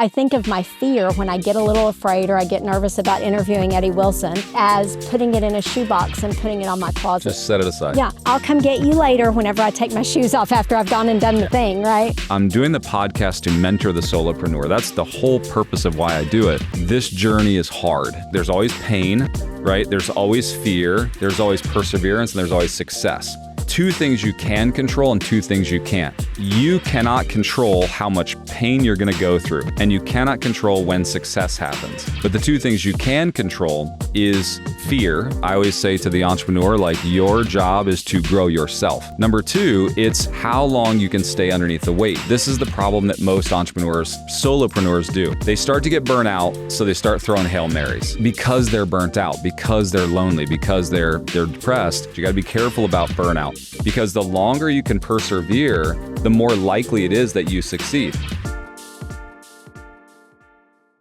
I think of my fear when I get a little afraid or I get nervous about interviewing Eddie Wilson as putting it in a shoebox and putting it on my closet. Just set it aside. Yeah, I'll come get you later whenever I take my shoes off after I've gone and done the thing, right? I'm doing the podcast to mentor the solopreneur. That's the whole purpose of why I do it. This journey is hard. There's always pain, right? There's always fear. There's always perseverance, and there's always success. Two things you can control and two things you can't. You cannot control how much pain you're going to go through, and you cannot control when success happens. But the two things you can control is fear. I always say to the entrepreneur, like, your job is to grow yourself. Number two, it's how long you can stay underneath the weight. This is the problem that most entrepreneurs, solopreneurs do. They start to get burnt out, so they start throwing Hail Marys because they're burnt out, because they're lonely, because they're depressed. You got to be careful about burnout, because the longer you can persevere, the more likely it is that you succeed.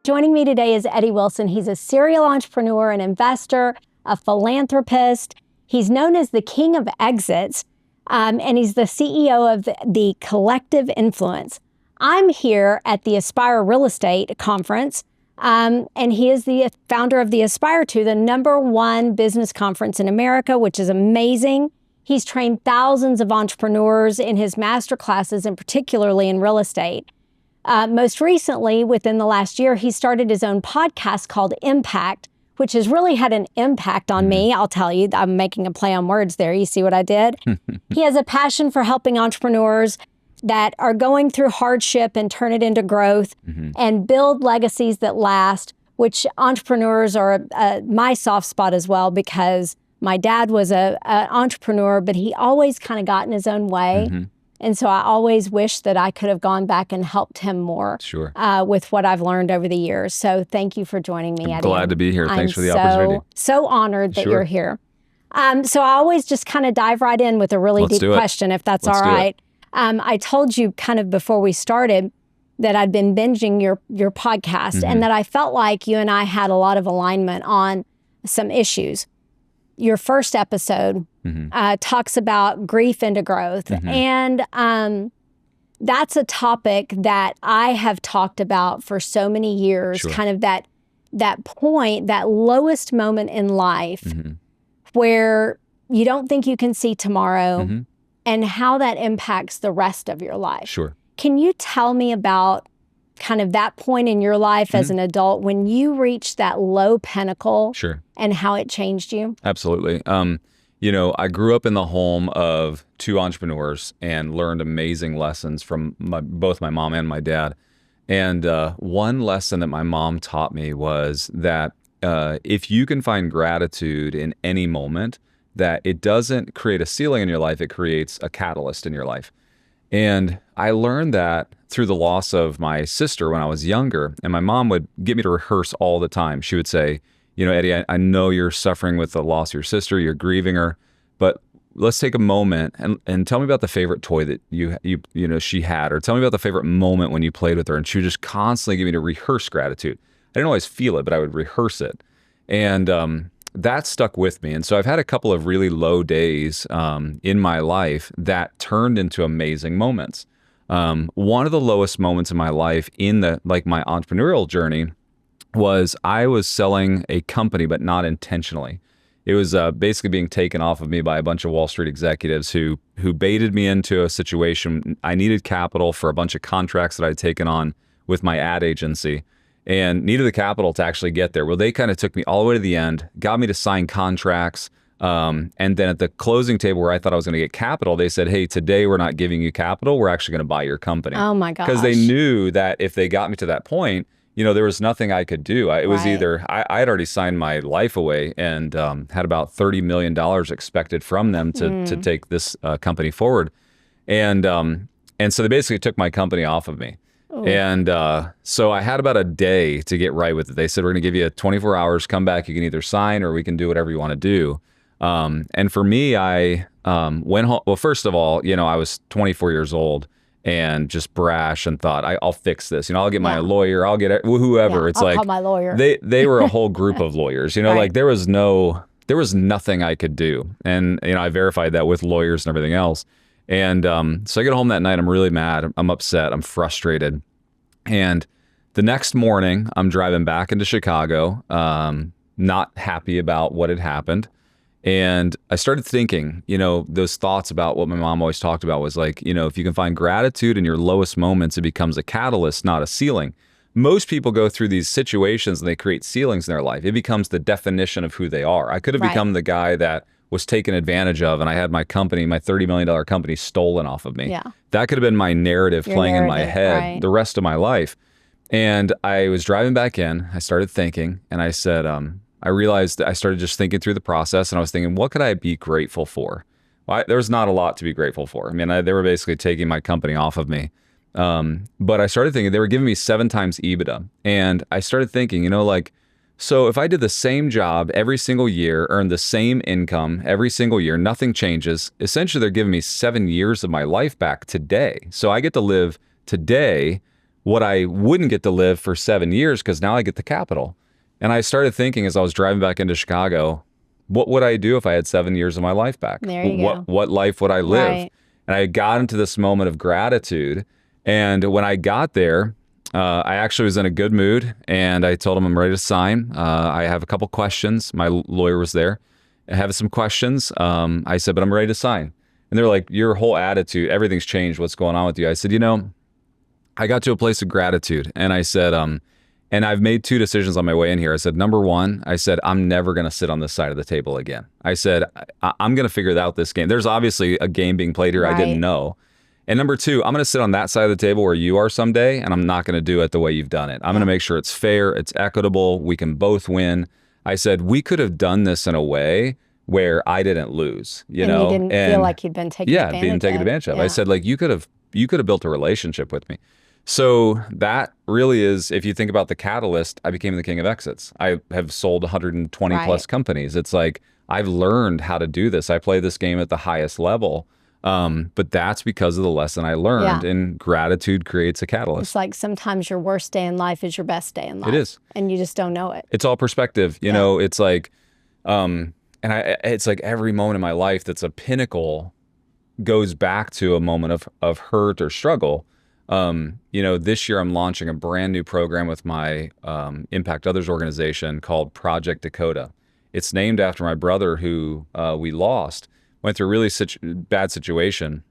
Joining me today is Eddie Wilson. He's a serial entrepreneur, an investor, a philanthropist. He's known as the king of exits, and he's the CEO of the Collective Influence. I'm here at the Aspire Real Estate Conference, and he is the founder of the Aspire to, the #1 business conference in America, which is amazing. He's trained thousands of entrepreneurs in his master classes, and particularly in real estate. Most recently, within the last year, he started his own podcast called Impact, which has really had an impact on me. I'll tell you, I'm making a play on words there. You see what I did? He has a passion for helping entrepreneurs that are going through hardship and turn it into growth and build legacies that last, which entrepreneurs are my soft spot as well, because my dad was an entrepreneur, but he always kind of got in his own way. And so I always wish that I could have gone back and helped him more with what I've learned over the years. So thank you for joining me, Eddie. Glad to be here. Thanks for the opportunity. So honored that you're here. So I always just kind of dive right in with a really deep question, if that's all right. I told you kind of before we started that I'd been binging your podcast and that I felt like you and I had a lot of alignment on some issues. Your first episode talks about grief into growth. And that's a topic that I have talked about for so many years, kind of that point, that lowest moment in life where you don't think you can see tomorrow and how that impacts the rest of your life. Can you tell me about kind of that point in your life as an adult when you reached that low pinnacle and how it changed you? Absolutely. You know, I grew up in the home of two entrepreneurs and learned amazing lessons from both my mom and my dad. And one lesson that my mom taught me was that if you can find gratitude in any moment, that it doesn't create a ceiling in your life, it creates a catalyst in your life. And I learned that through the loss of my sister when I was younger. And my mom would get me to rehearse all the time. She would say, you know, Eddie, I know you're suffering with the loss of your sister, you're grieving her, but let's take a moment and tell me about the favorite toy that you know she had, or tell me about the favorite moment when you played with her. And she would just constantly get me to rehearse gratitude. I didn't always feel it, but I would rehearse it. And that stuck with me. And so I've had a couple of really low days in my life that turned into amazing moments. One of the lowest moments in my life in my entrepreneurial journey was I was selling a company, but not intentionally. It was basically being taken off of me by a bunch of Wall Street executives who baited me into a situation. I needed capital for a bunch of contracts that I'd taken on with my ad agency and needed the capital to actually get there. Well, they kind of took me all the way to the end, got me to sign contracts. And then at the closing table where I thought I was going to get capital, they said, hey, today we're not giving you capital. We're actually going to buy your company. Oh my gosh. Because they knew that if they got me to that point, you know, there was nothing I could do. It was either I had already signed my life away and had about $30 million expected from them to take this company forward. And so they basically took my company off of me. Ooh. And so I had about a day to get right with it. They said, we're going to give you 24 hours, come back. You can either sign or we can do whatever you want to do. And for me, I went home. Well, first of all, you know, I was 24 years old and just brash and thought, I'll fix this. You know, I'll get my lawyer, I'll get whoever. It's I'll call my lawyer. They were a whole group of lawyers, you know, like there was nothing I could do. And, you know, I verified that with lawyers and everything else. And so I get home that night, I'm really mad, I'm upset, I'm frustrated. And The next morning, I'm driving back into Chicago, not happy about what had happened. And I started thinking, those thoughts about what my mom always talked about was like, if you can find gratitude in your lowest moments, it becomes a catalyst, not a ceiling. Most people go through these situations and they create ceilings in their life. It becomes the definition of who they are. I could have become the guy that was taken advantage of, and I had my company, my $30 million company, stolen off of me. Yeah. That could have been my narrative playing in my head the rest of my life. And I was driving back in, I started thinking, and I said, I realized that I started just thinking through the process, and I was thinking, what could I be grateful for? Well, there's not a lot to be grateful for. I mean, they were basically taking my company off of me. But I started thinking they were giving me 7 times EBITDA. And I started thinking, so if I did the same job every single year, earned the same income every single year, nothing changes. Essentially, they're giving me 7 years of my life back today. So I get to live today what I wouldn't get to live for 7 years because now I get the capital. And I started thinking as I was driving back into Chicago, what would I do if I had 7 years of my life back? There you go. What life would I live? Right. And I got into this moment of gratitude. And when I got there, I actually was in a good mood, and I told him I'm ready to sign. I have a couple questions. My lawyer was there. I have some questions. I said, but I'm ready to sign. And they're like, your whole attitude, everything's changed. What's going on with you? I said, I got to a place of gratitude. And I said, and I've made 2 decisions on my way in here. I said, number one, I said, I'm never going to sit on this side of the table again. I said, I'm going to figure out this game. There's obviously a game being played here I didn't know. And number 2, I'm going to sit on that side of the table where you are someday, and I'm not going to do it the way you've done it. I'm going to make sure it's fair, it's equitable, we can both win. I said, we could have done this in a way where I didn't lose, you didn't feel like you'd been taken advantage of. Yeah, being taken advantage of. I said, like, you could have built a relationship with me. So that really is, if you think about the catalyst, I became the king of exits. I have sold 120 plus companies. It's like, I've learned how to do this. I play this game at the highest level. But that's because of the lesson I learned, and gratitude creates a catalyst. It's like sometimes your worst day in life is your best day in life. It is. And you just don't know it. It's all perspective. It's like, it's like every moment in my life that's a pinnacle goes back to a moment of hurt or struggle. This year I'm launching a brand new program with my Impact Others organization called Project Dakota. It's named after my brother who we lost. Went through a really bad situation.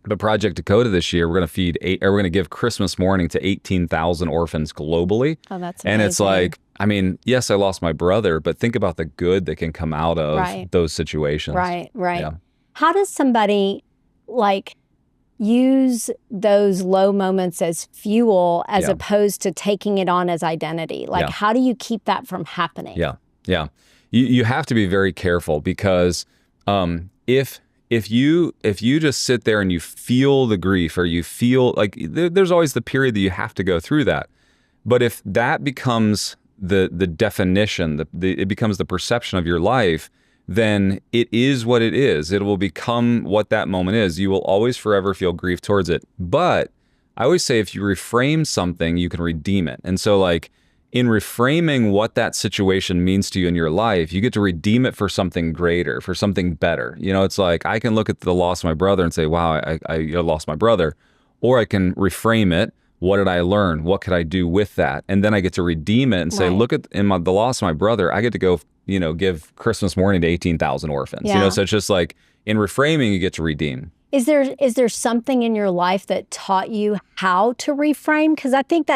But Project Dakota this year, we're going to give Christmas morning to 18,000 orphans globally. Oh, that's amazing. And it's like, I mean, yes, I lost my brother, but think about the good that can come out of those situations. Right. Yeah. How does somebody use those low moments as fuel as opposed to taking it on as identity? How do you keep that from happening? Yeah. You have to be very careful because if you just sit there and you feel the grief, or you feel like there's always the period that you have to go through that. But if that becomes the definition, it becomes the perception of your life, then it is what it is. It will become what that moment is. You will always forever feel grief towards it. But I always say if you reframe something, you can redeem it. And so in reframing what that situation means to you in your life, you get to redeem it for something greater, for something better. It's like I can look at the loss of my brother and say, wow, I lost my brother. Or I can reframe it. What did I learn? What could I do with that? And then I get to redeem it and say, look at the loss of my brother, I get to go, give Christmas morning to 18,000 orphans. Yeah. So it's just like in reframing, you get to redeem. Is there something in your life that taught you how to reframe? Because I think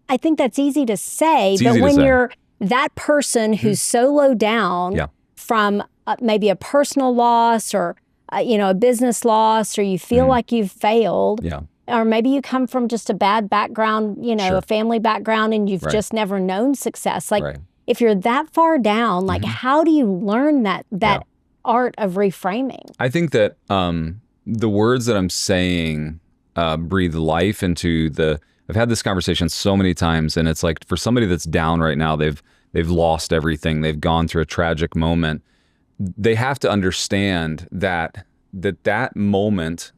I think that's easy to say, but when you're that person who's so low down from maybe a personal loss or a business loss, or you feel like you've failed, or maybe you come from just a bad background, a family background, and you've just never known success. If you're that far down, how do you learn that art of reframing? I think that the words that I'm saying breathe life into I've had this conversation so many times, and it's like for somebody that's down right now, they've lost everything, they've gone through a tragic moment. They have to understand that moment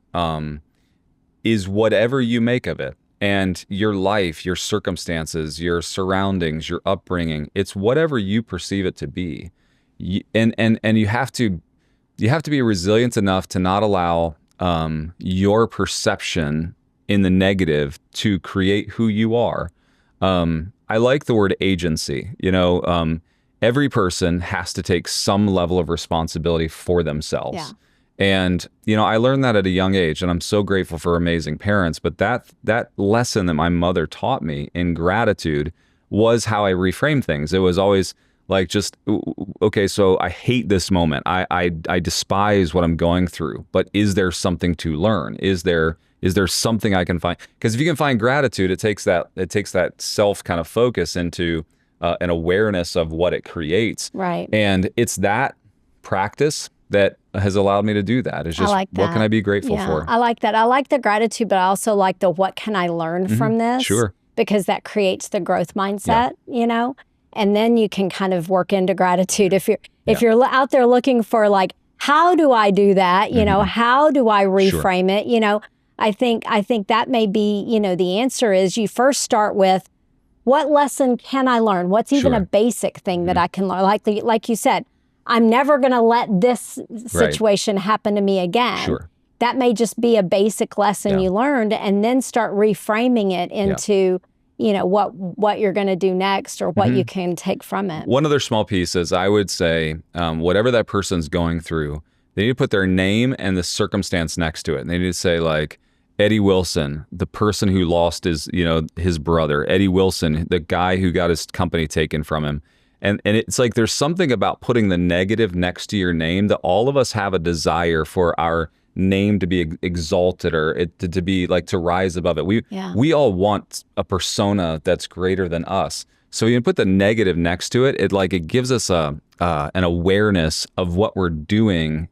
is whatever you make of it, and your life, your circumstances, your surroundings, your upbringing. It's whatever you perceive it to be, and you have to be resilient enough to not allow your perception in the negative to create who you are. I like the word agency. Every person has to take some level of responsibility for themselves. Yeah. And, I learned that at a young age, and I'm so grateful for amazing parents. But that lesson that my mother taught me in gratitude was how I reframe things. It was always like, just, okay, so I hate this moment. I despise what I'm going through, but is there something to learn? Is there something I can find? Because if you can find gratitude, it takes that self kind of focus into an awareness of what it creates. Right. And it's that practice that has allowed me to do that. It's just, what can I be grateful for? I like that. I like the gratitude, but I also like the what can I learn from this? Sure. Because that creates the growth mindset, and then you can kind of work into gratitude. If you're out there looking for like, how do I do that? How do I reframe it? I think that may be, the answer is you first start with, what lesson can I learn? What's even a basic thing that I can learn? Like you said, I'm never going to let this situation happen to me again. Sure. That may just be a basic lesson you learned, and then start reframing it into, what you're going to do next, or what you can take from it. One other small piece is, I would say, whatever that person's going through, they need to put their name and the circumstance next to it. And they need to say, like, Eddie Wilson, the person who lost his brother. Eddie Wilson, the guy who got his company taken from him. And it's like, there's something about putting the negative next to your name, that all of us have a desire for our name to be exalted, or to be like, to rise above it. We all want a persona that's greater than us. So you can put the negative next to it. It gives us an awareness of what we're doing,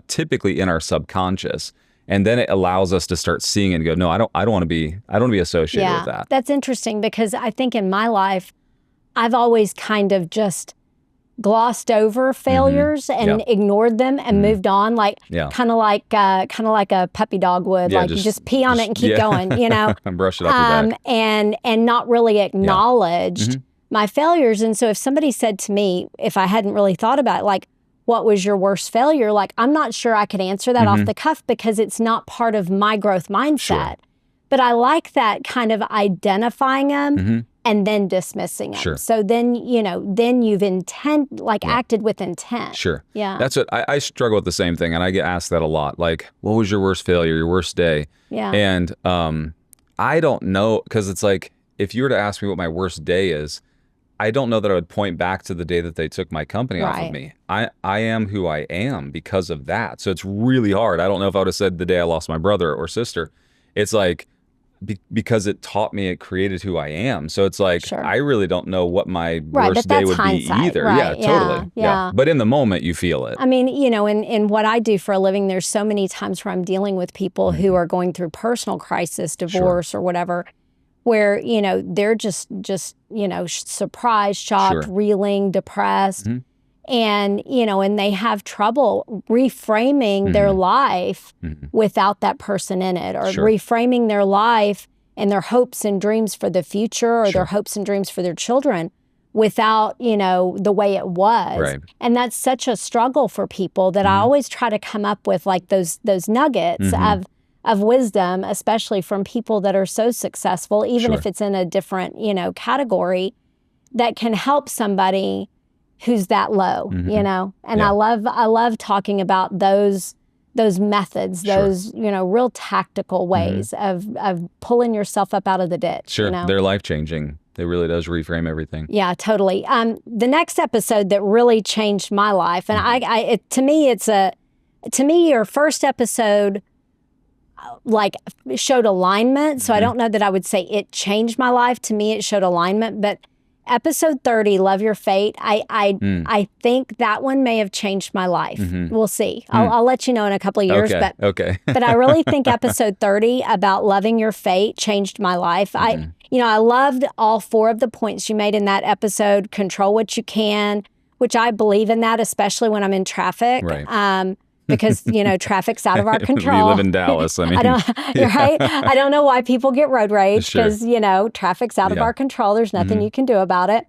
typically in our subconscious. And then it allows us to start seeing it and go, no, I don't want to be associated with that. That's interesting, because I think in my life, I've always kind of just glossed over failures and ignored them and moved on, kind of like a puppy dog would. You just pee on it and keep going, and brush it off your back. And not really acknowledged my failures. And so if somebody said to me, if I hadn't really thought about it, like, what was your worst failure? Like, I'm not sure I could answer that off the cuff, because it's not part of my growth mindset. Sure. But I like that kind of identifying them and then dismissing them. Sure. So then, then you've acted with intent. Sure. Yeah. That's what I struggle with, the same thing. And I get asked that a lot. Like, what was your worst failure, your worst day? Yeah. And I don't know, because it's like, if you were to ask me what my worst day is, I don't know that I would point back to the day that they took my company off of me. I am who I am because of that. So it's really hard. I don't know if I would have said the day I lost my brother or sister. It's like, because it taught me, it created who I am. So it's like, I really don't know what my worst day would be either. Right. Yeah, totally. Yeah. But in the moment, you feel it. I mean, in what I do for a living, there's so many times where I'm dealing with people who are going through personal crisis, divorce, or whatever, where, they're just surprised, shocked, reeling, depressed. And, and they have trouble reframing their life without that person in it, or reframing their life and their hopes and dreams for the future, or their hopes and dreams for their children without, the way it was. Right. And that's such a struggle for people, that I always try to come up with like those nuggets of wisdom, especially from people that are so successful, even if it's in a different, category, that can help somebody who's that low, and I love talking about those methods, those, real tactical ways of pulling yourself up out of the ditch. Sure. They're life-changing. It really does reframe everything. Yeah, totally. The next episode that really changed my life, and to me, your first episode showed alignment. So I don't know that I would say it changed my life. To me, it showed alignment, but episode 30, Love Your Fate, I think that one may have changed my life. We'll see. I'll let you know in a couple of years. But I really think episode 30 about loving your fate changed my life. I loved all 4 of the points you made in that episode. Control what you can, which I believe in that, especially when I'm in traffic. Right. Because, traffic's out of our control. We live in Dallas. I mean, right? I don't know why people get road rage, because, traffic's out of our control. There's nothing you can do about it.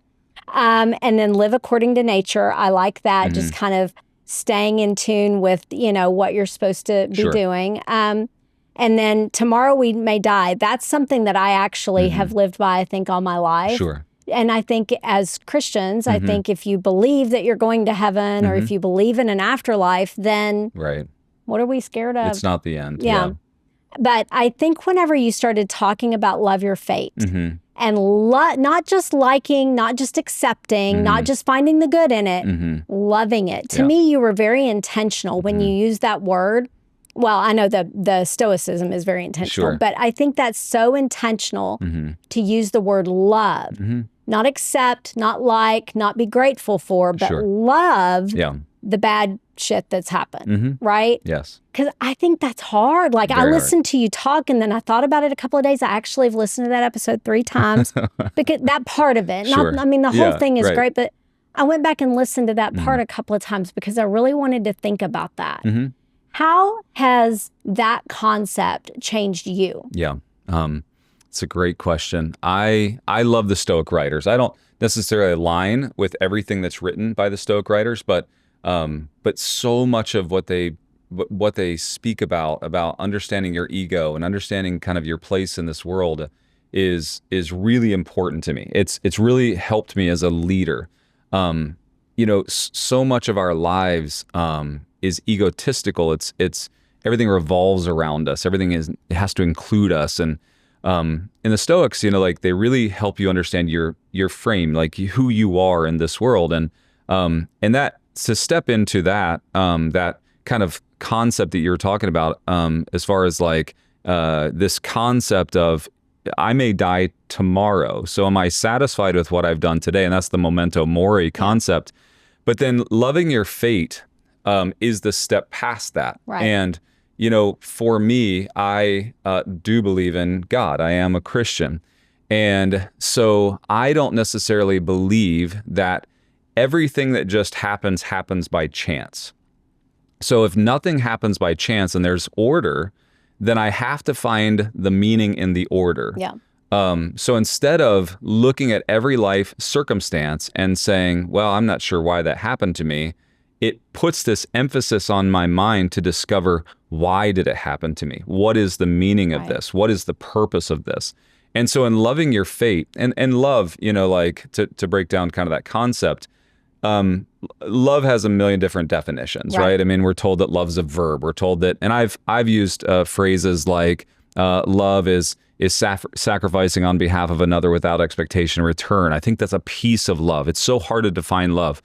And then live according to nature. I like that. Just kind of staying in tune with, what you're supposed to be doing. And and then tomorrow we may die. That's something that I actually have lived by, I think, all my life. Sure. And I think as Christians, I think if you believe that you're going to heaven or if you believe in an afterlife, then what are we scared of? It's not the end. Yeah. But I think whenever you started talking about love your fate and not just liking, not just accepting, not just finding the good in it, loving it. To me, you were very intentional when you use that word. Well, I know the stoicism is very intentional, but I think that's so intentional to use the word love, not accept, not like, not be grateful for, but love the bad shit that's happened, right? Yes. Because I think that's hard. Like I listened to you talk and then I thought about it a couple of days. I actually have listened to that episode 3 times because that part of it, I mean, the whole thing is great, but I went back and listened to that part a couple of times because I really wanted to think about that. How has that concept changed you? Yeah. It's a great question. I love the Stoic writers. I don't necessarily align with everything that's written by the Stoic writers, but so much of what they speak about understanding your ego and understanding kind of your place in this world is really important to me. It's really helped me as a leader. So much of our lives is egotistical. It's everything revolves around us. Everything it has to include us. And in the Stoics, like they really help you understand your frame, like who you are in this world, and that to step into that that kind of concept that you were talking about, as far as like this concept of I may die tomorrow, so am I satisfied with what I've done today? And that's the memento mori concept. But then loving your fate is the step past that. Right. And for me, I do believe in God. I am a Christian. And so I don't necessarily believe that everything that just happens by chance. So if nothing happens by chance and there's order, then I have to find the meaning in the order. Yeah. So instead of looking at every life circumstance and saying, well, I'm not sure why that happened to me, it puts this emphasis on my mind to discover, why did it happen to me? What is the meaning of this? What is the purpose of this? And so in loving your fate and love, like to break down kind of that concept, love has a million different definitions, right? I mean, we're told that love's a verb. We're told that, and I've used phrases like love is sacrificing on behalf of another without expectation of return. I think that's a piece of love. It's so hard to define love.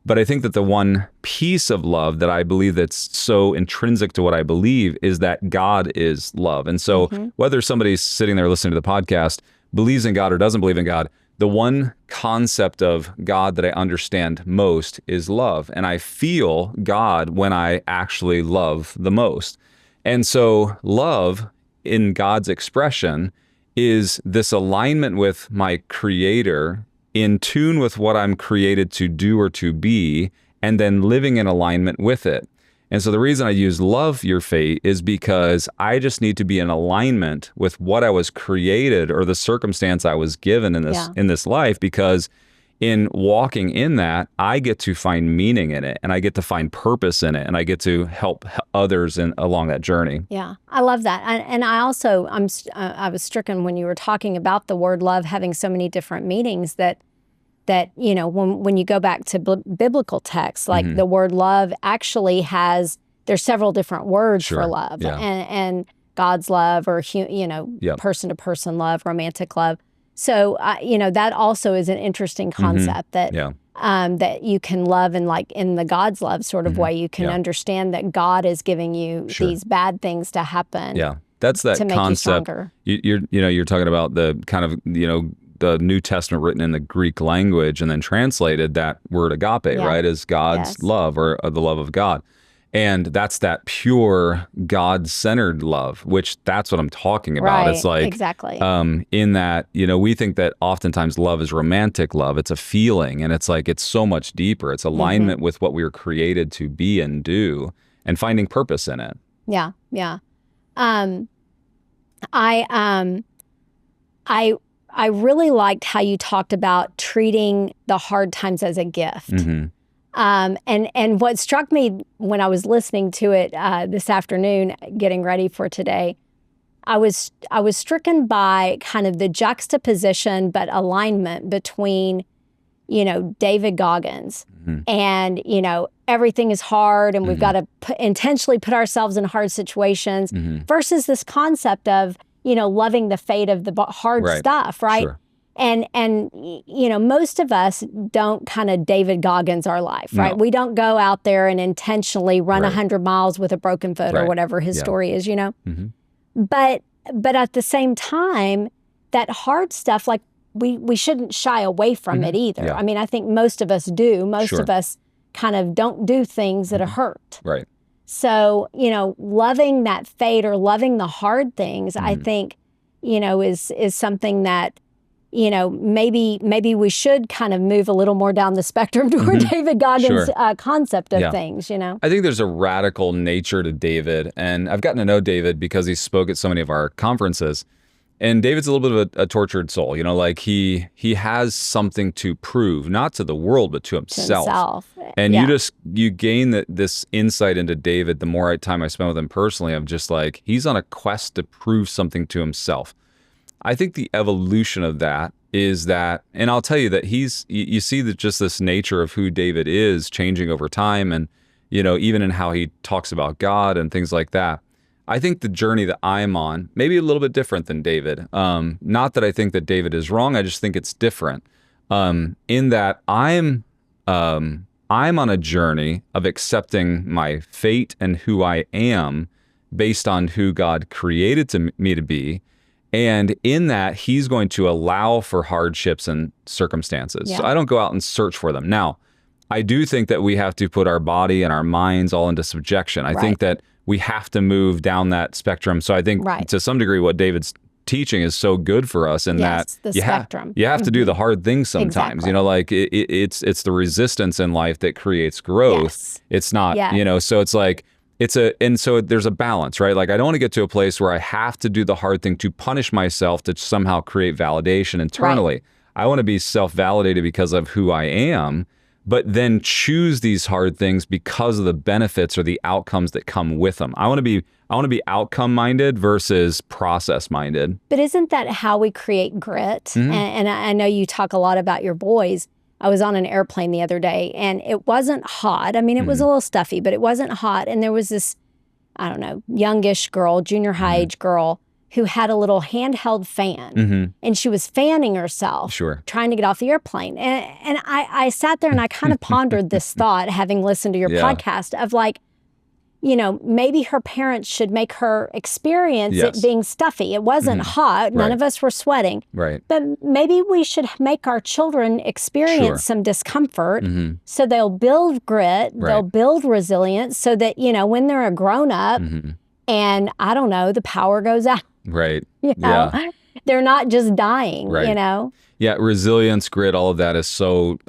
But I think that the one piece of love that I believe that's so intrinsic to what I believe is that God is love. And so whether somebody's sitting there listening to the podcast believes in God or doesn't believe in God, the one concept of God that I understand most is love. And I feel God when I actually love the most. And so love in God's expression is this alignment with my Creator, in tune with what I'm created to do or to be, and then living in alignment with it. And so the reason I use love your fate is because I just need to be in alignment with what I was created or the circumstance I was given in this life, because in walking in that, I get to find meaning in it, and I get to find purpose in it, and I get to help others along that journey. Yeah, I love that. And I also, I was stricken when you were talking about the word love having so many different meanings that when you go back to biblical texts, like the word love actually there's several different words for love, and God's love, or person-to-person love, romantic love. So that also is an interesting concept that that you can love, and like in the God's love sort of way, you can understand that God is giving you these bad things to happen. Yeah, that's that to make concept. You stronger. You're talking about the kind of the New Testament written in the Greek language and then translated, that word agape, right, as God's love, or the love of God. And that's that pure God-centered love, which that's what I'm talking about. Right, it's like, exactly. In that, we think that oftentimes love is romantic love. It's a feeling, and it's like, it's so much deeper. It's alignment with what we were created to be and do, and finding purpose in it. Yeah, yeah. I really liked how you talked about treating the hard times as a gift. And what struck me when I was listening to it this afternoon, getting ready for today, I was stricken by kind of the juxtaposition but alignment between, David Goggins and, everything is hard and we've got to intentionally put ourselves in hard situations versus this concept of, loving the fate of the hard stuff, right? Sure. And most of us don't kind of David Goggins our life, right? No. We don't go out there and intentionally run 100 miles with a broken foot or whatever his story is, But at the same time, that hard stuff, like we shouldn't shy away from it either. Yeah. I mean, I think most of us do. Most Sure. of us kind of don't do things that hurt. Right. So, loving that fate or loving the hard things, I think, is something that, maybe we should kind of move a little more down the spectrum toward David Goggins' concept of things, I think there's a radical nature to David, and I've gotten to know David because he spoke at so many of our conferences. And David's a little bit of a tortured soul, like he has something to prove, not to the world, but to himself. And you gain this insight into David the more time I spend with him personally, of just like, he's on a quest to prove something to himself. I think the evolution of that is that, and I'll tell you that you see that just this nature of who David is changing over time, and, even in how he talks about God and things like that. I think the journey that I'm on, maybe a little bit different than David. Not that I think that David is wrong. I just think it's different. In that I'm on a journey of accepting my fate and who I am based on who God created me to be. And in that, he's going to allow for hardships and circumstances. So I don't go out and search for them. Now, I do think that we have to put our body and our minds all into subjection. I think that we have to move down that spectrum. So I think to some degree what David's teaching is so good for us in that the spectrum. You have to do the hard things sometimes. Exactly. Like it's the resistance in life that creates growth. Yes. It's not, so it's like, and so there's a balance, right? Like I don't want to get to a place where I have to do the hard thing to punish myself to somehow create validation internally. I want to be self-validated because of who I am, but then choose these hard things because of the benefits or the outcomes that come with them. I want to be outcome minded versus process minded. But isn't that how we create grit? And I know you talk a lot about your boys. I was on an airplane the other day and it wasn't hot. I mean, it was a little stuffy, but it wasn't hot. And there was this, I don't know, youngish girl, junior high age girl, who had a little handheld fan and she was fanning herself, trying to get off the airplane. And I sat there and I kind of pondered this thought, having listened to your podcast, of like, maybe her parents should make her experience it being stuffy. It wasn't hot. None of us were sweating. Right. But maybe we should make our children experience some discomfort so they'll build grit, they'll build resilience so that, when they're a grown up and I don't know, the power goes out. Right. They're not just dying, Yeah, resilience, grit, all of that is so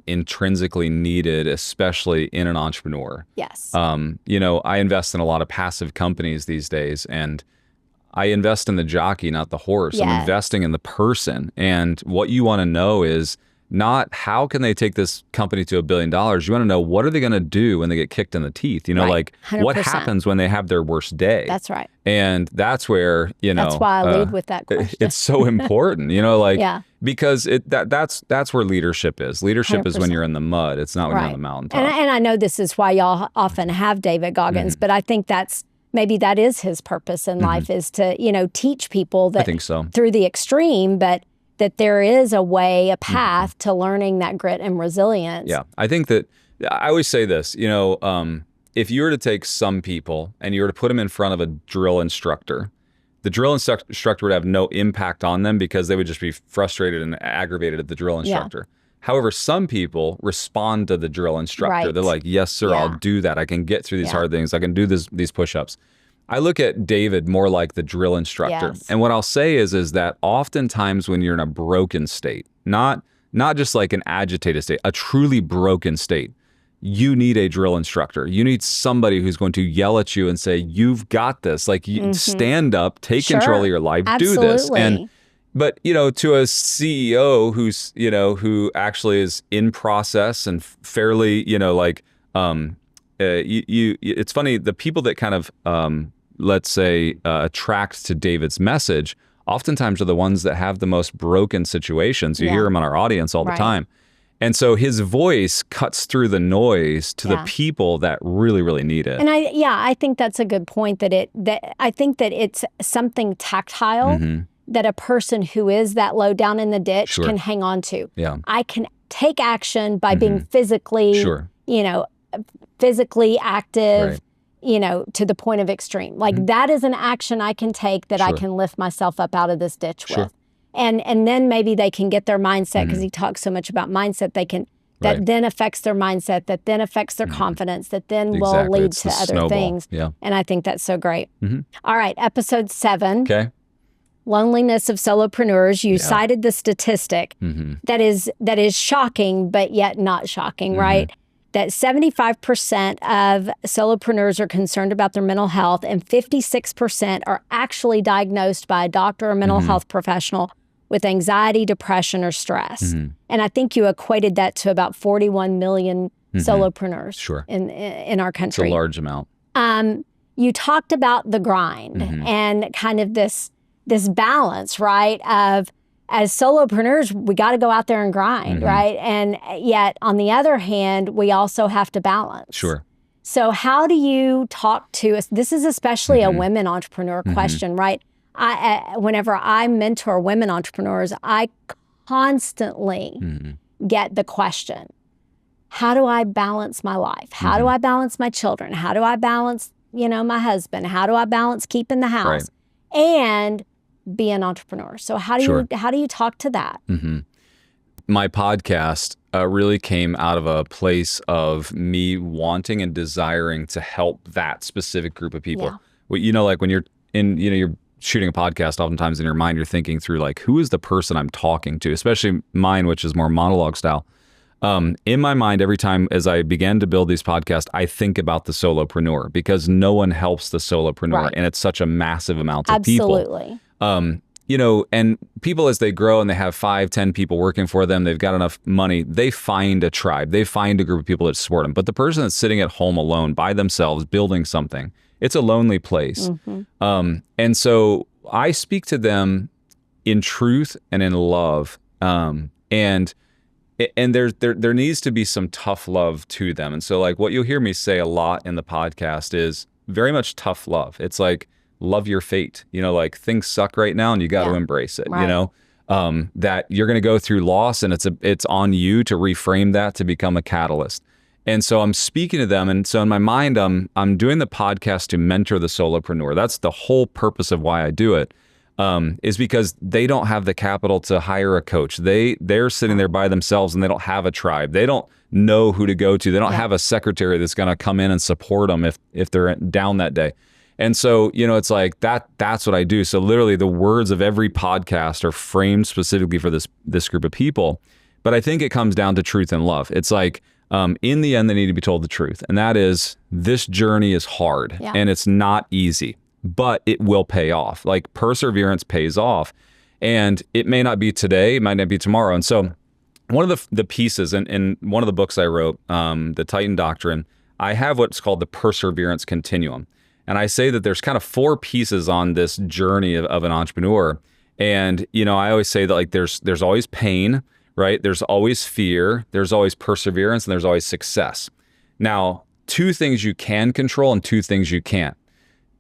intrinsically needed, especially in an entrepreneur. Yes. I invest in a lot of passive companies these days, and I invest in the jockey, not the horse. I'm investing in the person. And what you want to know is not how can they take this company to $1 billion. You want to know, what are they going to do when they get kicked in the teeth? Like 100%. What happens when they have their worst day? That's right. And that's where, that's why I lead with that question. It's so important, because that's where leadership is. Leadership 100%. Is when you're in the mud. It's not when you're on the mountaintop. And I know this is why y'all often have David Goggins, but I think maybe that is his purpose in life, is to, teach people that, I think so, through the extreme, but that there is a way, a path to learning that grit and resilience. Yeah, I think that I always say this, if you were to take some people and you were to put them in front of a drill instructor, the drill instructor would have no impact on them because they would just be frustrated and aggravated at the drill instructor. However, some people respond to the drill instructor. They're like, yes, sir, I'll do that. I can get through these hard things. I can do these push-ups. I look at David more like the drill instructor. And what I'll say is that oftentimes when you're in a broken state, not just like an agitated state, a truly broken state, you need a drill instructor. You need somebody who's going to yell at you and say, you've got this. Like, you stand up, take control of your life, do this. But, to a CEO who's, who actually is in process and fairly, it's funny, the people that kind of let's say, attract to David's message, oftentimes are the ones that have the most broken situations. You hear them in our audience all the time. And so his voice cuts through the noise to the people that really, really need it. And I think that's a good point, I think that it's something tactile that a person who is that low down in the ditch can hang on to. Yeah. I can take action by being physically, physically active, to the point of extreme. Like that is an action I can take that I can lift myself up out of this ditch with. And then maybe they can get their mindset, because he talks so much about mindset, that then affects their mindset, that then affects their confidence, that then will lead to other things. Yeah. And I think that's so great. All right, episode 7. Okay. Loneliness of solopreneurs. You cited the statistic that is shocking, but yet not shocking, right? That 75% of solopreneurs are concerned about their mental health, and 56% are actually diagnosed by a doctor or mental health professional with anxiety, depression, or stress. And I think you equated that to about 41 million solopreneurs in our country. It's a large amount. You talked about the grind and kind of this balance, right, of as solopreneurs, we got to go out there and grind, right? And yet, on the other hand, we also have to balance. Sure. So how do you talk to us? This is especially a women entrepreneur question, right? Whenever I mentor women entrepreneurs, I constantly get the question, how do I balance my life? How do I balance my children? How do I balance, my husband? How do I balance keeping the house and be an entrepreneur? So how do you talk to that? My podcast really came out of a place of me wanting and desiring to help that specific group of people. Well, like when you're you're shooting a podcast, oftentimes in your mind, you're thinking through like, who is the person I'm talking to? Especially mine, which is more monologue style. In my mind, every time as I began to build these podcasts, I think about the solopreneur, because no one helps the solopreneur, and it's such a massive amount of people. Absolutely. And people, as they grow and they have 5, 10 people working for them, they've got enough money, they find a tribe, they find a group of people that support them. But the person that's sitting at home alone by themselves building something, it's a lonely place. And so I speak to them in truth and in love. And there needs to be some tough love to them. And so like what you'll hear me say a lot in the podcast is very much tough love. It's like, love your fate, like things suck right now and you got to embrace it, that you're going to go through loss, and it's on you to reframe that to become a catalyst. And so I'm speaking to them. And so in my mind, I'm doing the podcast to mentor the solopreneur. That's the whole purpose of why I do it, is because they don't have the capital to hire a coach. They're sitting there by themselves and they don't have a tribe. They don't know who to go to. They don't have a secretary that's going to come in and support them if they're down that day. And so, it's like that's what I do. So literally the words of every podcast are framed specifically for this group of people. But I think it comes down to truth and love. It's like, in the end, they need to be told the truth. And that is, this journey is hard and it's not easy, but it will pay off. Like perseverance pays off, and it may not be today, it might not be tomorrow. And so one of the pieces in one of the books I wrote, the Titan Doctrine, I have what's called the perseverance continuum. And I say that there's kind of 4 pieces on this journey of an entrepreneur. And, I always say that like there's always pain, right? There's always fear, there's always perseverance, and there's always success. Now, 2 things you can control and 2 things you can't.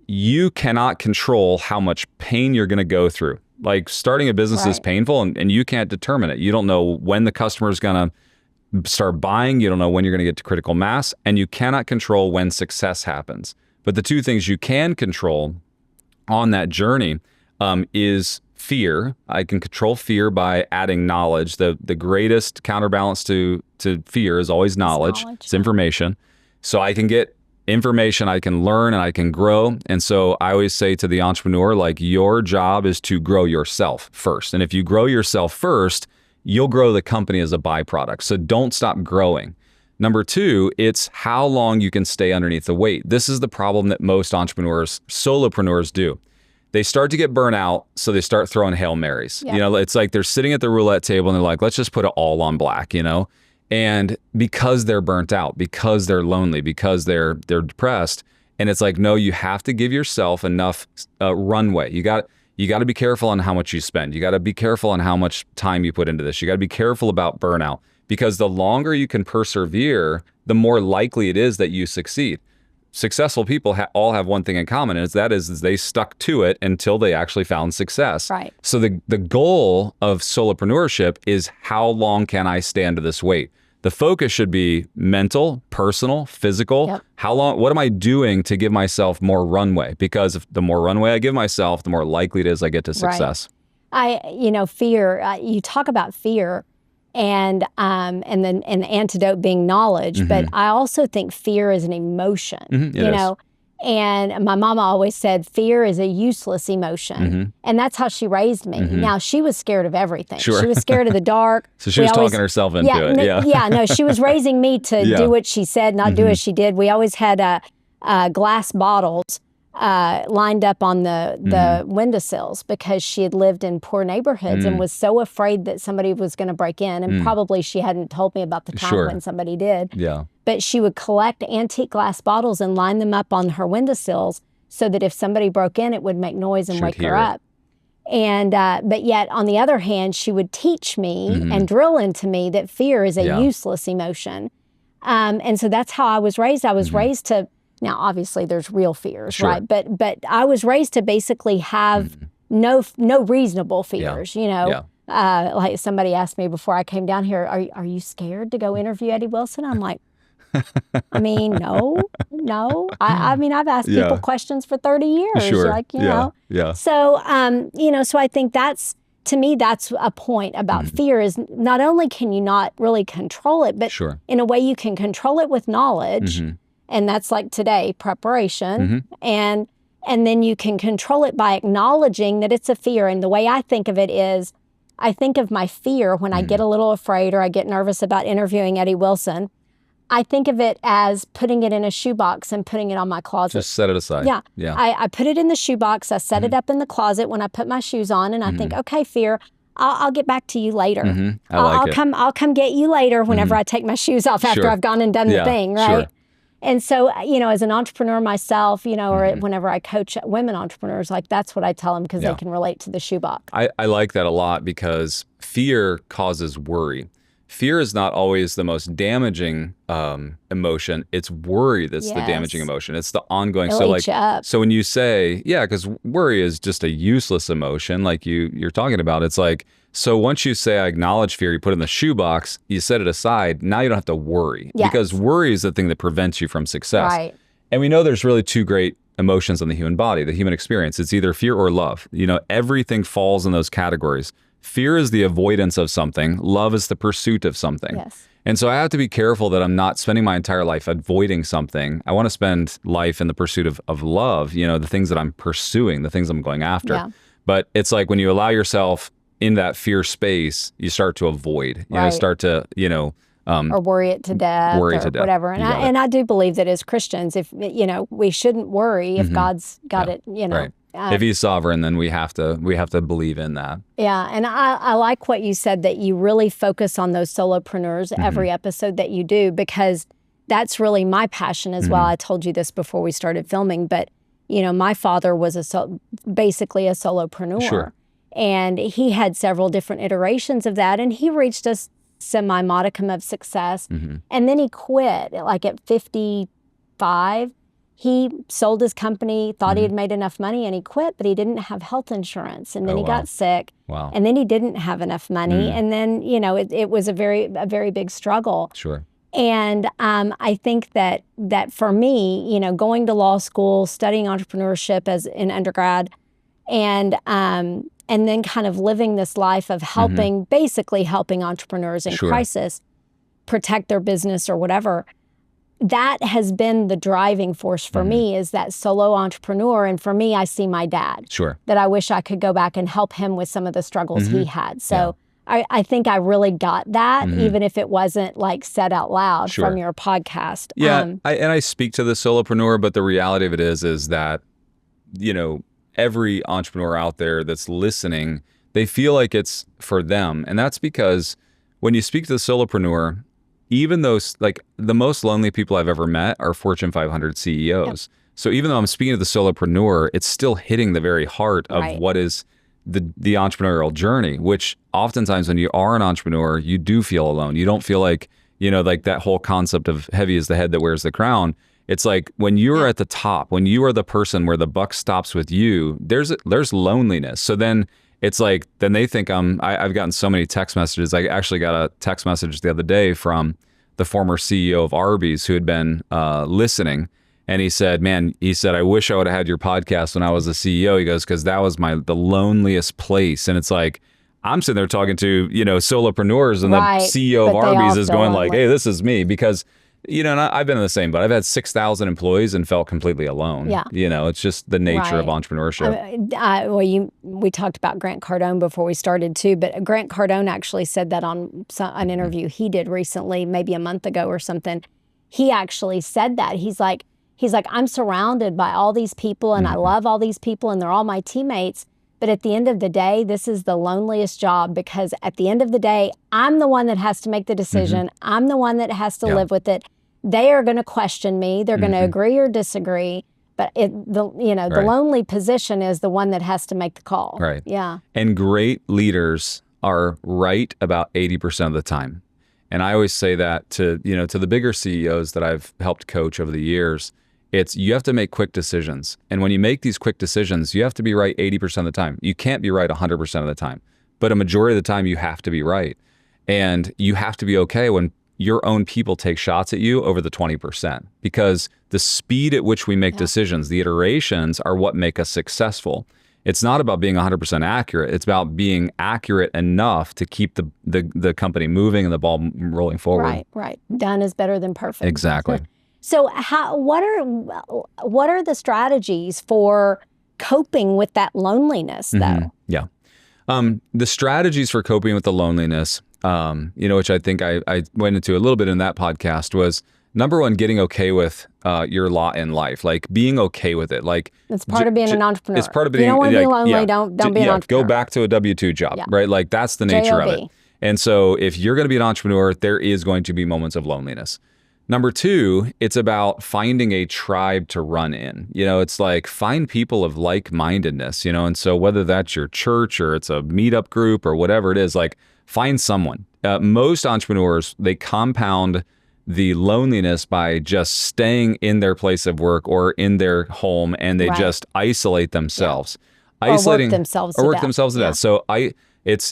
You cannot control how much pain you're going to go through. Like starting a business is painful, and you can't determine it. You don't know when the customer is going to start buying. You don't know when you're going to get to critical mass, and you cannot control when success happens. But the 2 things you can control on that journey is fear. I can control fear by adding knowledge. The greatest counterbalance to fear is always knowledge. It's information. So I can get information, I can learn, and I can grow. And so I always say to the entrepreneur, like, your job is to grow yourself first. And if you grow yourself first, you'll grow the company as a byproduct. So don't stop growing. Number 2, it's how long you can stay underneath the weight. This is the problem that most entrepreneurs, solopreneurs do. They start to get burnt out, so they start throwing Hail Marys. It's like they're sitting at the roulette table and they're like, let's just put it all on black, And because they're burnt out, because they're lonely, because they're depressed, And it's like, no, you have to give yourself enough runway. You got to be careful on how much you spend. You got to be careful on how much time you put into this. You got to be careful about burnout, because the longer you can persevere, the more likely it is that you succeed. Successful people all have one thing in common, and that is they stuck to it until they actually found success. Right. So the goal of solopreneurship is, how long can I stand to this weight? The focus should be mental, personal, physical. Yep. How long? What am I doing to give myself more runway? Because if the more runway I give myself, the more likely it is I get to success. Right. Fear. You talk about fear, and then the antidote being knowledge. But I also think fear is an emotion. It is. And my mama always said fear is a useless emotion. And that's how she raised me. Now, she was scared of everything. Sure. She was scared of the dark. So she was talking herself into it. No, she was raising me to do what she said, not do as she did. We always had glass bottles lined up on the windowsills, because she had lived in poor neighborhoods and was so afraid that somebody was going to break in. And probably she hadn't told me about the time when somebody did. Yeah. But she would collect antique glass bottles and line them up on her windowsills so that if somebody broke in, it would make noise and wake her up. And but yet, on the other hand, she would teach me and drill into me that fear is a useless emotion. And so that's how I was raised. I was raised to, now obviously there's real fears, right? But I was raised to basically have no reasonable fears, like somebody asked me before I came down here, are you scared to go interview Eddie Wilson? I'm like, I mean, no. I mean, I've asked people questions for 30 years. Sure. Like, you know. Yeah. So, so I think to me, that's a point about fear, is not only can you not really control it, but in a way you can control it with knowledge. And that's like today, preparation. And then you can control it by acknowledging that it's a fear. And the way I think of it is, I think of my fear when I get a little afraid or I get nervous about interviewing Eddie Wilson. I think of it as putting it in a shoebox and putting it on my closet. Just set it aside. Yeah. I put it in the shoebox. I set it up in the closet when I put my shoes on, and I think, okay, fear, I'll get back to you later. I'll come get you later whenever I take my shoes off after I've gone and done the thing, right? Sure. And so, as an entrepreneur myself, or whenever I coach women entrepreneurs, like that's what I tell them, because they can relate to the shoebox. I like that a lot, because fear causes worry. Fear is not always the most damaging emotion. It's worry that's the damaging emotion. It's the ongoing. It'll eat you up. So when you say, because worry is just a useless emotion, like you're talking about, it's like, so once you say, I acknowledge fear, you put it in the shoebox, you set it aside, now you don't have to worry. Because worry is the thing that prevents you from success. Right. And we know there's really two great emotions in the human body, the human experience. It's either fear or love. Everything falls in those categories. Fear is the avoidance of something. Love is the pursuit of something. Yes. And so I have to be careful that I'm not spending my entire life avoiding something. I want to spend life in the pursuit of love, the things that I'm pursuing, the things I'm going after. Yeah. But it's like when you allow yourself in that fear space, you start to avoid, start to, or worry it to death, or whatever. And I do believe that as Christians, if, we shouldn't worry if God's got it, Right. If he's sovereign, then we have to believe in that. Yeah, and I like what you said, that you really focus on those solopreneurs every episode that you do, because that's really my passion as well. I told you this before we started filming, but my father was basically a solopreneur. Sure. And he had several different iterations of that, and he reached a semi-modicum of success, and then he quit, like at 55. He sold his company, thought he had made enough money, and he quit, but he didn't have health insurance. And then he got sick. Wow. And then he didn't have enough money. And then, it was a very big struggle. Sure. And I think that for me, going to law school, studying entrepreneurship as an undergrad, and then kind of living this life of basically helping entrepreneurs in crisis protect their business or whatever, that has been the driving force for me, is that solo entrepreneur. And for me, I see my dad. Sure. That I wish I could go back and help him with some of the struggles he had. So I think I really got that, even if it wasn't like said out loud from your podcast. Yeah, I speak to the solopreneur, but the reality of it is that, every entrepreneur out there that's listening, they feel like it's for them. And that's because when you speak to the solopreneur, even those, like the most lonely people I've ever met are Fortune 500 CEOs. So even though I'm speaking to the solopreneur, it's still hitting the very heart of Right. what is the entrepreneurial journey, which oftentimes when you are an entrepreneur, you do feel alone. You don't feel like, like that whole concept of heavy is the head that wears the crown. It's like when you're at the top, when you are the person where the buck stops with you, there's loneliness. So then it's like, then they think I've gotten so many text messages. I actually got a text message the other day from the former CEO of Arby's who had been listening. And he said, I wish I would have had your podcast when I was the CEO. He goes, because that was the loneliest place. And it's like, I'm sitting there talking to, solopreneurs, and Right. the CEO of But they all Arby's is feel going like, lonely. hey, this is me. Because, and I've been in the same, but I've had 6,000 employees and felt completely alone. Yeah. It's just the nature of Right. entrepreneurship. We talked about Grant Cardone before we started too, but Grant Cardone actually said that on an interview he did recently, maybe a month ago or something. He actually said that. He's like, I'm surrounded by all these people and I love all these people and they're all my teammates. But at the end of the day, this is the loneliest job, because at the end of the day, I'm the one that has to make the decision. I'm the one that has to live with it. They are going to question me. They're going to agree or disagree. But the lonely position is the one that has to make the call. Right. Yeah. And great leaders are right about 80% of the time. And I always say that to the bigger CEOs that I've helped coach over the years. You have to make quick decisions. And when you make these quick decisions, you have to be right 80% of the time. You can't be right 100% of the time, but a majority of the time you have to be right. And you have to be okay when your own people take shots at you over the 20%, because the speed at which we make decisions, the iterations, are what make us successful. It's not about being 100% accurate. It's about being accurate enough to keep the company moving and the ball rolling forward. Right. Done is better than perfect. Exactly. So what are the strategies for coping with that loneliness though? Yeah. The strategies for coping with the loneliness, which I think I went into a little bit in that podcast, was number one, getting okay with your lot in life, like being okay with it. Like It's part of being an entrepreneur. It's part of being. If you don't want to be lonely, yeah. don't be an entrepreneur. Go back to a W-2 job, right? Like that's the nature of it. JOB. And so if you're going to be an entrepreneur, there is going to be moments of loneliness. Number two, it's about finding a tribe to run in. It's like find people of like-mindedness, and so whether that's your church or it's a meetup group or whatever it is, like find someone. Most entrepreneurs, they compound the loneliness by just staying in their place of work or in their home, and they just isolate themselves. Or work themselves to death. So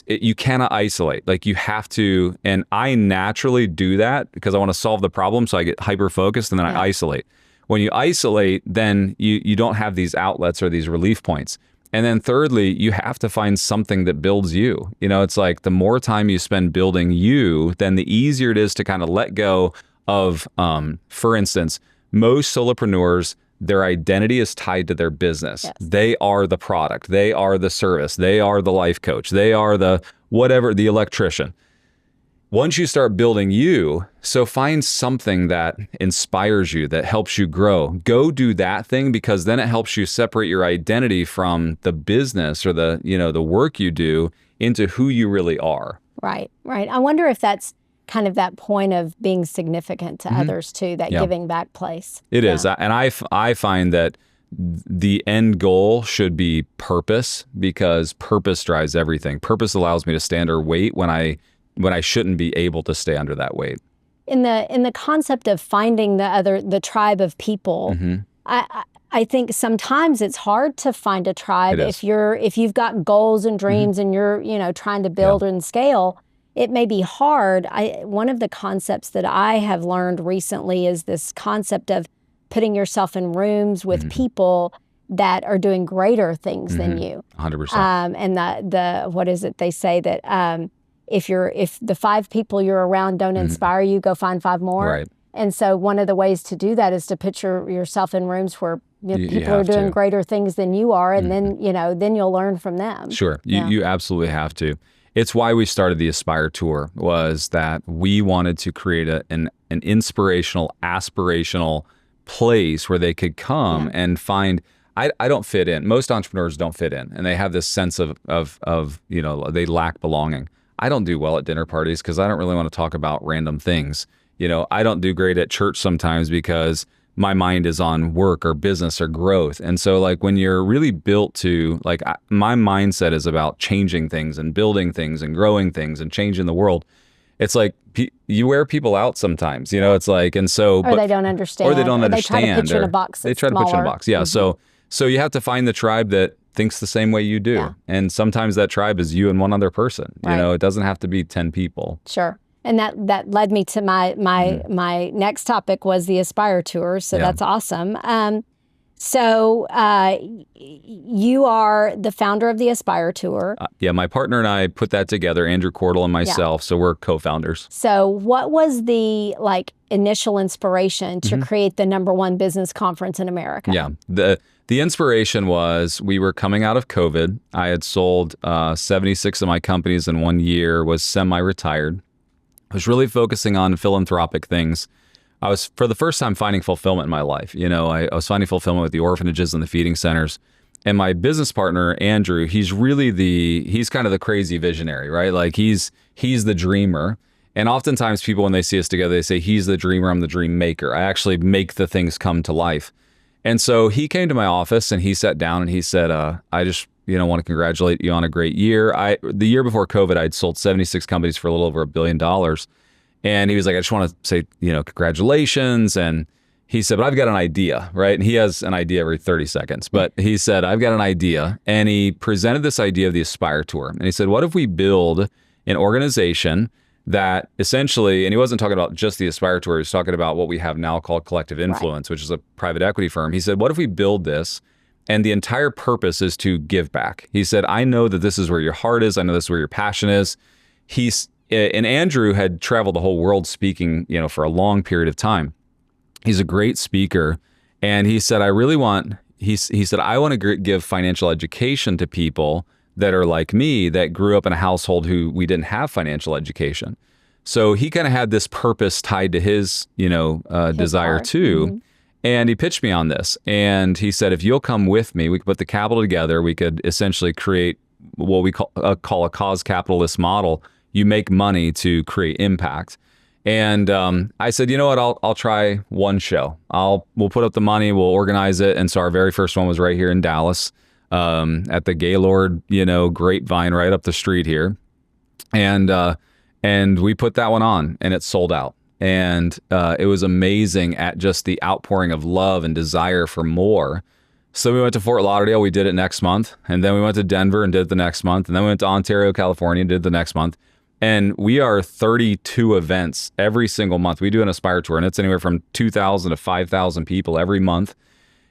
you cannot isolate. Like you have to, and I naturally do that because I want to solve the problem. So I get hyper focused and then I isolate. When you isolate, then you don't have these outlets or these relief points. And then thirdly, you have to find something that builds you. It's like the more time you spend building you, then the easier it is to kind of let go of, for instance, most solopreneurs, their identity is tied to their business. Yes. They are the product. They are the service. They are the life coach. They are the whatever, the electrician. Once you start building you, so find something that inspires you, that helps you grow. Go do that thing, because then it helps you separate your identity from the business or the work you do into who you really are. Right. I wonder if that's kind of that point of being significant to others too, that giving back place. It is. And I find that the end goal should be purpose, because purpose drives everything. Purpose allows me to stand or wait when I shouldn't be able to stay under that weight. In the concept of finding the tribe of people, I think sometimes it's hard to find a tribe if you've got goals and dreams and you're trying to build and scale. It may be hard. One of the concepts that I have learned recently is this concept of putting yourself in rooms with people that are doing greater things than you. 100%. And the what is it they say that if the 5 people you're around don't inspire you, go find 5 more. Right. And so one of the ways to do that is to picture yourself in rooms where people are doing greater things than you are, and then you'll learn from them. Sure, you absolutely have to. It's why we started the Aspire Tour, was that we wanted to create an inspirational, aspirational place where they could come and find. I don't fit in. Most entrepreneurs don't fit in, and they have this sense of they lack belonging. I don't do well at dinner parties because I don't really want to talk about random things. I don't do great at church sometimes because my mind is on work or business or growth. And so like when you're really built to like my mindset is about changing things and building things and growing things and changing the world. It's like you wear people out sometimes, you know, it's like, and so, or they don't understand, or they don't understand, they try to put you in a box. They try to put you in a box. Yeah. So you have to find the tribe that thinks the same way you do. Yeah. And sometimes that tribe is you and one other person, you know, it doesn't have to be 10 people. Sure. And that led me to my next topic was the Aspire Tour. So that's awesome. So you are the founder of the Aspire Tour. Yeah, my partner and I put that together, Andrew Cordell and myself. So we're co-founders. So what was the like initial inspiration to create the #1 business conference in America? Yeah, the inspiration was we were coming out of COVID. I had sold 76 of my companies in 1 year, was semi-retired. I was really focusing on philanthropic things. I was, for the first time, finding fulfillment in my life. You know, I was finding fulfillment with the orphanages and the feeding centers. And my business partner, Andrew, he's kind of the crazy visionary, right? Like he's the dreamer. And oftentimes people, when they see us together, they say, he's the dreamer, I'm the dream maker. I actually make the things come to life. And so he came to my office and he sat down and he said, I just, want to congratulate you on a great year. The year before COVID, I'd sold 76 companies for a little over $1 billion. And he was like, I just want to say, congratulations. And he said, but I've got an idea, right? And he has an idea every 30 seconds. But he said, I've got an idea. And he presented this idea of the Aspire Tour. And he said, what if we build an organization that essentially, and he wasn't talking about just the Aspire Tour, he was talking about what we have now called Collective Influence, which is a private equity firm. He said, what if we build this and the entire purpose is to give back? He said, I know that this is where your heart is. I know this is where your passion is. And Andrew had traveled the whole world speaking, for a long period of time. He's a great speaker. And he said, I want to give financial education to people that are like me, that grew up in a household who we didn't have financial education. So he kind of had this purpose tied to his, desire too. And he pitched me on this. And he said, if you'll come with me, we could put the capital together. We could essentially create what we call a cause capitalist model. You make money to create impact. And I said, you know what, I'll try one show. We'll put up the money, we'll organize it. And so our very first one was right here in Dallas, at the Gaylord, Grapevine right up the street here. And we put that one on and it sold out. And it was amazing at just the outpouring of love and desire for more. So we went to Fort Lauderdale, we did it next month. And then we went to Denver and did it the next month. And then we went to Ontario, California, and did it the next month. And we are 32 events every single month. We do an Aspire Tour, and it's anywhere from 2,000 to 5,000 people every month.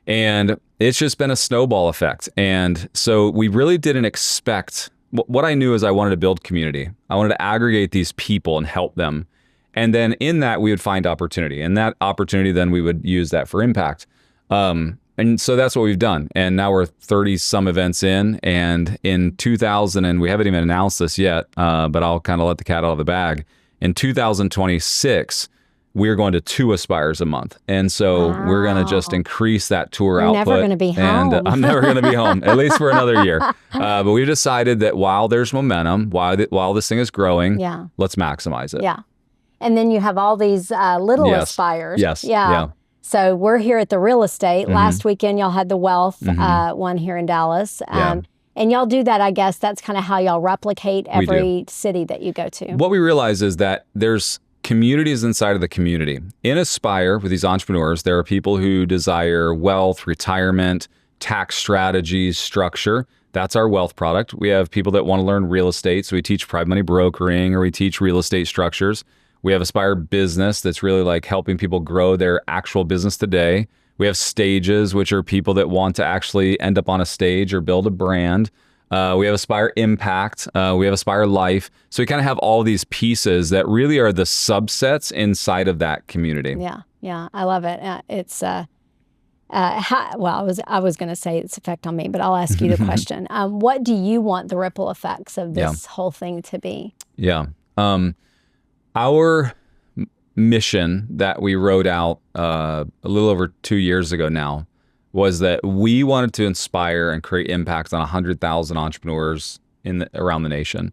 And it's just been a snowball effect. And so we really didn't expect, what I knew is I wanted to build community. I wanted to aggregate these people and help them. And then in that, we would find opportunity. And that opportunity, then we would use that for impact. And so that's what we've done. And now we're 30 some events in, and in 2000, and we haven't even announced this yet, but I'll kind of let the cat out of the bag. In 2026, we're going to 2 Aspires a month. And so we're going to just increase that tour output. You're never going to be home. And I'm never going to be home, at least for another year. But we've decided that while there's momentum, while this thing is growing, let's maximize it. Yeah. And then you have all these little Aspires. Yes. Yeah. So we're here at the real estate. Last weekend, y'all had the wealth one here in Dallas. And y'all do that, I guess, that's kind of how y'all replicate every city that you go to. What we realize is that there's communities inside of the community. In Aspire, with these entrepreneurs, there are people who desire wealth, retirement, tax strategies, structure. That's our wealth product. We have people that want to learn real estate, so we teach private money brokering, or we teach real estate structures. We have Aspire Business, that's really like helping people grow their actual business today. We have Stages, which are people that want to actually end up on a stage or build a brand. We have Aspire Impact. We have Aspire Life. So we kind of have all these pieces that really are the subsets inside of that community. Yeah, I love it. I was going to say its effect on me, but I'll ask you the question. What do you want the ripple effects of this whole thing to be? Yeah. Our mission that we wrote out a little over 2 years ago now was that we wanted to inspire and create impact on 100,000 entrepreneurs around the nation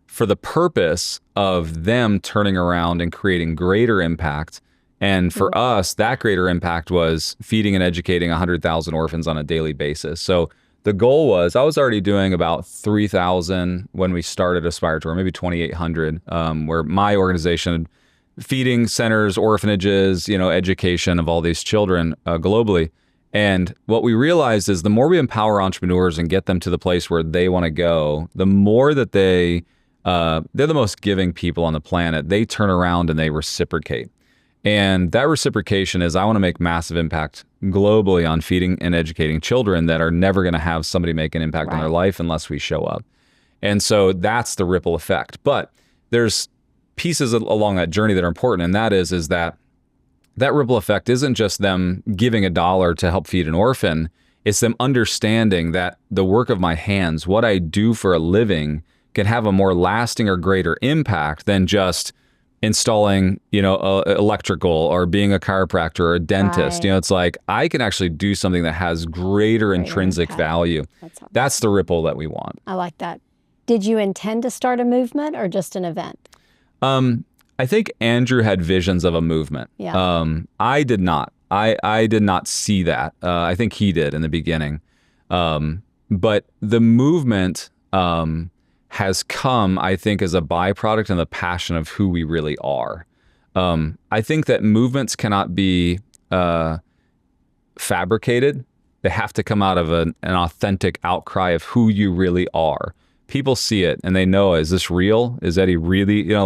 for the purpose of them turning around and creating greater impact And for us, that greater impact was feeding and educating 100,000 orphans on a daily basis. So the goal was, I was already doing about 3,000 when we started Aspire Tour, maybe 2,800, where my organization, feeding centers, orphanages, education of all these children globally. And what we realized is the more we empower entrepreneurs and get them to the place where they want to go, the more that they're the most giving people on the planet. They turn around and they reciprocate. And that reciprocation is, I want to make massive impact globally on feeding and educating children that are never going to have somebody make an impact on their life unless we show up. And so that's the ripple effect. But there's pieces along that journey that are important. And that is that ripple effect isn't just them giving $1 to help feed an orphan. It's them understanding that the work of my hands, what I do for a living, can have a more lasting or greater impact than just installing, electrical or being a chiropractor or a dentist. It's like, I can actually do something that has greater intrinsic value. That's the ripple that we want. I like that. Did you intend to start a movement or just an event? I think Andrew had visions of a movement. Yeah. I did not. I did not see that. I think he did in the beginning. But the movement has come, I think, as a byproduct and the passion of who we really are. I think that movements cannot be fabricated. They have to come out of an authentic outcry of who you really are. People see it and they know, is this real? Is Eddie really,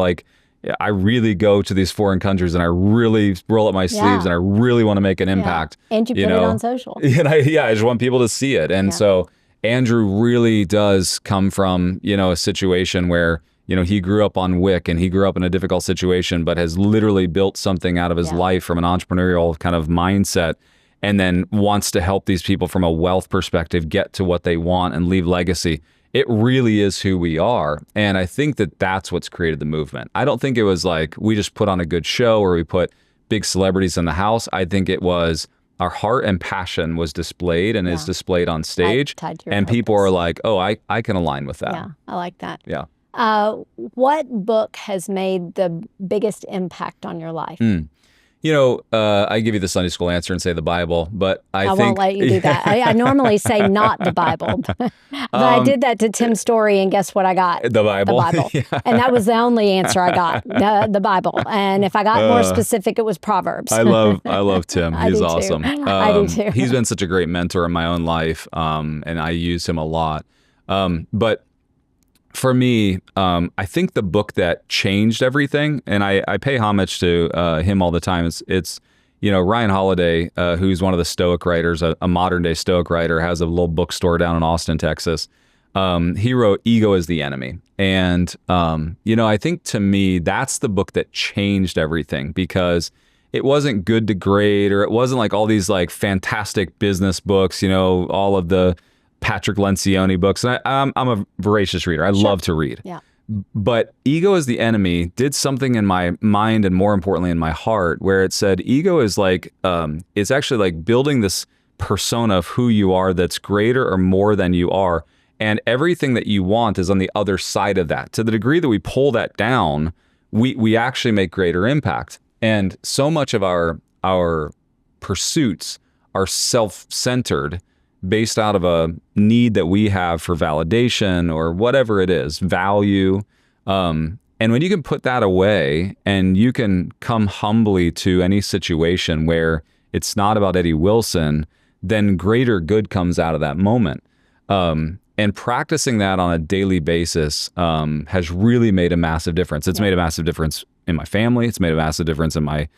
I really go to these foreign countries and I really roll up my sleeves and I really want to make an impact. And you put it on social. And I just want people to see it. And so Andrew really does come from, a situation where, he grew up on WIC and he grew up in a difficult situation, but has literally built something out of his life from an entrepreneurial kind of mindset, and then wants to help these people from a wealth perspective get to what they want and leave legacy. It really is who we are. And I think that that's what's created the movement. I don't think it was like we just put on a good show or we put big celebrities in the house. I think it was our heart and passion was displayed and is displayed on stage. And people are like, oh, I can align with that. Yeah, I like that. Yeah. What book has made the biggest impact on your life? I give you the Sunday school answer and say the Bible, but I won't let you do that. I normally say not the Bible, but I did that to Tim Story, and guess what I got? The Bible. The Bible. And that was the only answer I got, the Bible. And if I got more specific, it was Proverbs. I love Tim. He's awesome. I do too. He's been such a great mentor in my own life, and I use him a lot. But for me, I think the book that changed everything, and I pay homage to him all the time, it's Ryan Holiday, who's one of the Stoic writers, a modern day Stoic writer, has a little bookstore down in Austin, Texas. He wrote Ego is the Enemy. And, I think to me, that's the book that changed everything, because it wasn't Good to Great, or it wasn't like all these like fantastic business books, all of the Patrick Lencioni books. And I'm a voracious reader. I love to read. Yeah. But Ego is the Enemy did something in my mind, and more importantly in my heart, where it said ego is like, it's actually like building this persona of who you are that's greater or more than you are. And everything that you want is on the other side of that. To the degree that we pull that down, we actually make greater impact. And so much of our pursuits are self-centered, based out of a need that we have for validation or whatever it is, value. And when you can put that away and you can come humbly to any situation where it's not about Eddie Wilson, then greater good comes out of that moment. And practicing that on a daily basis has really made a massive difference. It's made a massive difference in my family. It's made a massive difference in my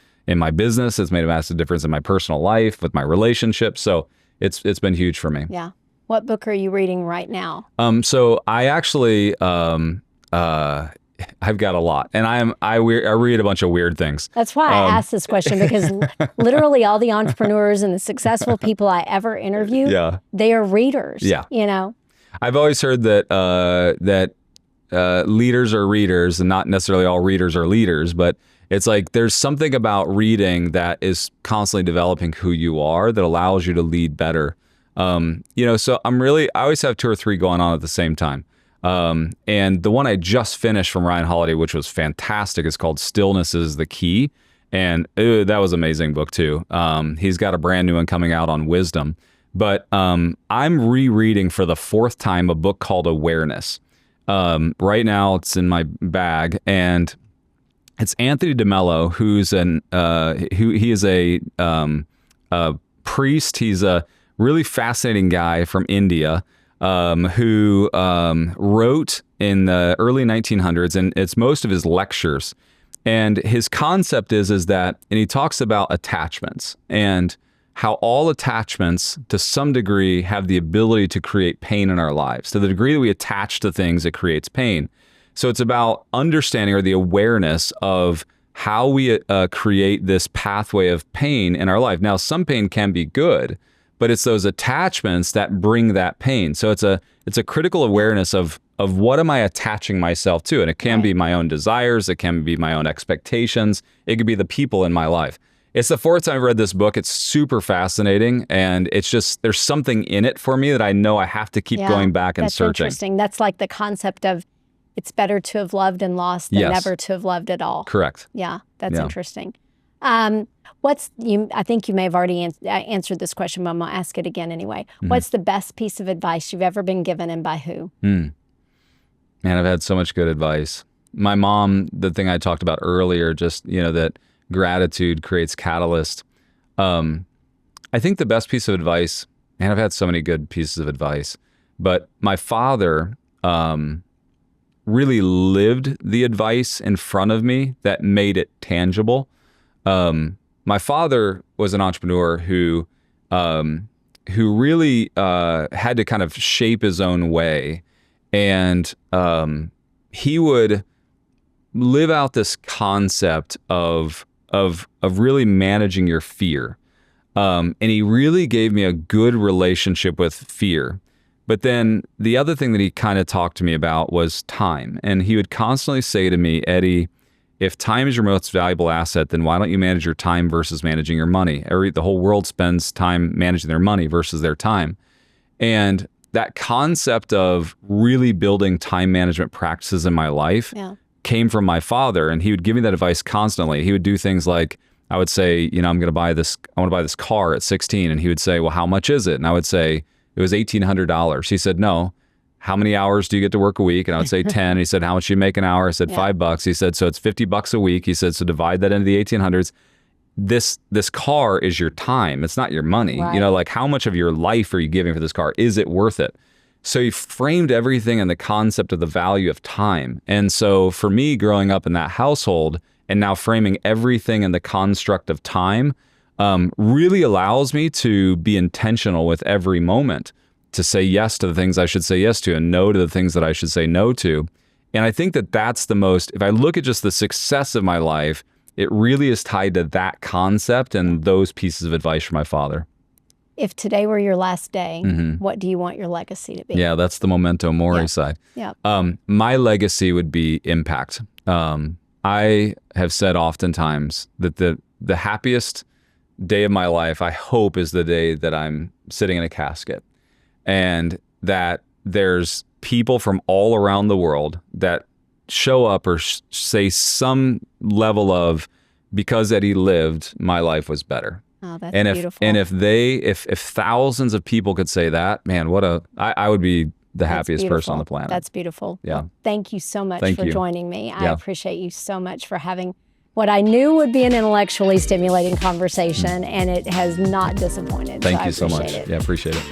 business. It's made a massive difference in my personal life, with my relationships. So it's been huge for me. Yeah. What book are you reading right now? So I actually I've got a lot, and I read a bunch of weird things. That's why I asked this question, because literally all the entrepreneurs and the successful people I ever interview, they are readers. Yeah. I've always heard that leaders are readers, and not necessarily all readers are leaders, but it's like there's something about reading that is constantly developing who you are that allows you to lead better. So I always have 2 or 3 going on at the same time. And the one I just finished from Ryan Holiday, which was fantastic, is called Stillness is the Key. And that was an amazing book too. He's got a brand new one coming out on wisdom. But I'm rereading for the 4th time a book called Awareness. Right now it's in my bag, and it's Anthony DeMello, who's he is a priest. He's a really fascinating guy from India, who wrote in the early 1900s, and it's most of his lectures. And his concept is that, and he talks about attachments and how all attachments to some degree have the ability to create pain in our lives. To the degree that we attach to things, it creates pain. So it's about understanding, or the awareness of how we create this pathway of pain in our life. Now, some pain can be good, but it's those attachments that bring that pain. So it's a critical awareness of what am I attaching myself to? And it can be my own desires, it can be my own expectations, it could be the people in my life. It's the 4th time I've read this book. It's super fascinating, and it's just, there's something in it for me that I know I have to keep going back and searching. That's interesting. That's like the concept of it's better to have loved and lost than never to have loved at all. Correct. Yeah, that's interesting. I think you may have already answered this question, but I'm going to ask it again anyway. Mm-hmm. What's the best piece of advice you've ever been given, and by who? Man, I've had so much good advice. My mom, the thing I talked about earlier, just, that gratitude creates catalyst. I think the best piece of advice, and I've had so many good pieces of advice, but my father really lived the advice in front of me that made it tangible. My father was an entrepreneur who really had to kind of shape his own way, and he would live out this concept of really managing your fear. And he really gave me a good relationship with fear. But then the other thing that he kind of talked to me about was time. And he would constantly say to me, Eddie, if time is your most valuable asset, then why don't you manage your time versus managing your money? The whole world spends time managing their money versus their time. And that concept of really building time management practices in my life came from my father. And he would give me that advice constantly. He would do things like, I would say, I want to buy this car at 16. And he would say, well, how much is it? And I would say, it was $1,800. He said, no. How many hours do you get to work a week? And I would say 10. He said, how much do you make an hour? I said, $5. He said, so it's $50 a week. He said, so divide that into the 1800s. This car is your time. It's not your money. Right. Like how much of your life are you giving for this car? Is it worth it? So he framed everything in the concept of the value of time. And so for me, growing up in that household and now framing everything in the construct of time, really allows me to be intentional with every moment, to say yes to the things I should say yes to and no to the things that I should say no to. And I think that that's the most, if I look at just the success of my life, it really is tied to that concept and those pieces of advice from my father. If today were your last day, what do you want your legacy to be? Yeah, that's the memento mori side. Yeah. My legacy would be impact. I have said oftentimes that the happiest day of my life, I hope, is the day that I'm sitting in a casket, and that there's people from all around the world that show up or say some level of, because Eddie lived, my life was better. Oh, that's beautiful. And if thousands of people could say that, man, I would be the happiest person on the planet. That's beautiful. Yeah. Well, thank you so much for joining me. I appreciate you so much for having what I knew would be an intellectually stimulating conversation, and it has not disappointed. Thank you so much. Appreciate it. Yeah, appreciate it.